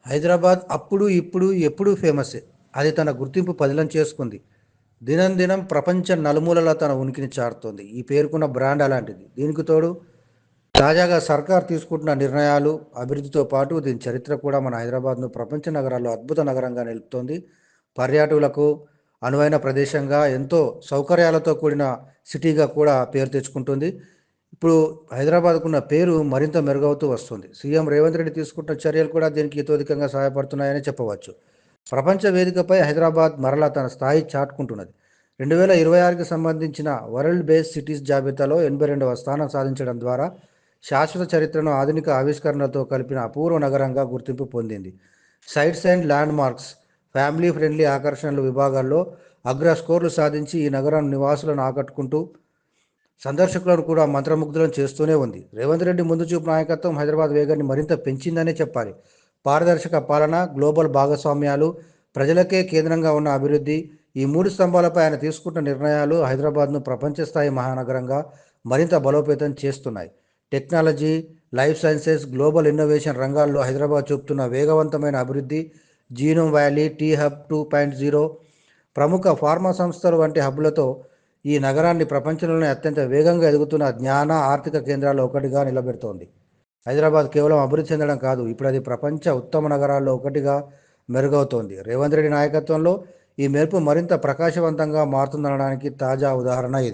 హైదరాబాద్ అప్పుడు, ఇప్పుడు, ఎప్పుడూ ఫేమస్సే. అది తన గుర్తింపు పదిలం చేసుకుంది. దినం దినం ప్రపంచ నలుమూలలా తన ఉనికిని చాటుతోంది. ఈ పేరుకున్న బ్రాండ్ అలాంటిది. దీనికి తోడు తాజాగా సర్కార్ తీసుకుంటున్న నిర్ణయాలు, అభివృద్ధితో పాటు దీని చరిత్ర కూడా మన హైదరాబాద్‌ను ప్రపంచ నగరాల్లో అద్భుత నగరంగా నిలుపుతోంది. పర్యాటకులకు అనువైన ప్రదేశంగా, ఎంతో సౌకర్యాలతో కూడిన సిటీగా కూడా పేరు తెచ్చుకుంటుంది. ఇప్పుడు హైదరాబాద్‌కున్న పేరు మరింత మెరుగవుతూ వస్తుంది. సీఎం రేవంత్ రెడ్డి తీసుకుంటున్న చర్యలు కూడా దీనికి ఇతోధికంగా సహాయపడుతున్నాయనే చెప్పవచ్చు. ప్రపంచ వేదికపై హైదరాబాద్ మరలా తన స్థాయి చాటుకుంటున్నది. 2026కి సంబంధించిన వరల్డ్ బేస్ సిటీస్ జాబితాలో 82వ స్థానం సాధించడం ద్వారా శాశ్వత చరిత్రను ఆధునిక ఆవిష్కరణలతో కలిపిన అపూర్వ నగరంగా గుర్తింపు పొందింది. Sites and landmarks, family friendly ఆకర్షణలు విభాగాల్లో అగ్ర స్కోర్లు సాధించి ఈ నగరం నివాసులను ఆకట్టుకుంటూ సందర్శకులను కూడా మంత్రముగ్ధులను చేస్తూనే ఉంది. రేవంత్ రెడ్డి ముందు చూపు నాయకత్వం హైదరాబాద్ వేగాన్ని మరింత పెంచిందనే చెప్పాలి. పారదర్శక పాలన, గ్లోబల్ భాగస్వామ్యాలు, ప్రజలకే కేంద్రంగా ఉన్న అభివృద్ధి, ఈ మూడు స్తంభాలపై ఆయన తీసుకుంటున్న నిర్ణయాలు హైదరాబాద్ను ప్రపంచ స్థాయి మహానగరంగా మరింత బలోపేతం చేస్తున్నాయి. Technology, life sciences, global innovation రంగాల్లో హైదరాబాద్ చూపుతున్న వేగవంతమైన అభివృద్ధి, జీనోమ్ వ్యాలీ, టీ హబ్ 2.0, ప్రముఖ ఫార్మా సంస్థలు వంటి హబ్లతో ఈ నగరాన్ని ప్రపంచంలోనే అత్యంత వేగంగా ఎదుగుతున్న జ్ఞాన, ఆర్థిక కేంద్రాల్లో ఒకటిగా నిలబెడుతోంది. హైదరాబాద్ కేవలం అభివృద్ధి చెందడం కాదు, ఇప్పుడు అది ప్రపంచ ఉత్తమ నగరాల్లో ఒకటిగా మెరుగవుతోంది. రేవంత్ రెడ్డి నాయకత్వంలో ఈ మెరుపు మరింత ప్రకాశవంతంగా మారుతుందనడానికి తాజా ఉదాహరణ ఇది.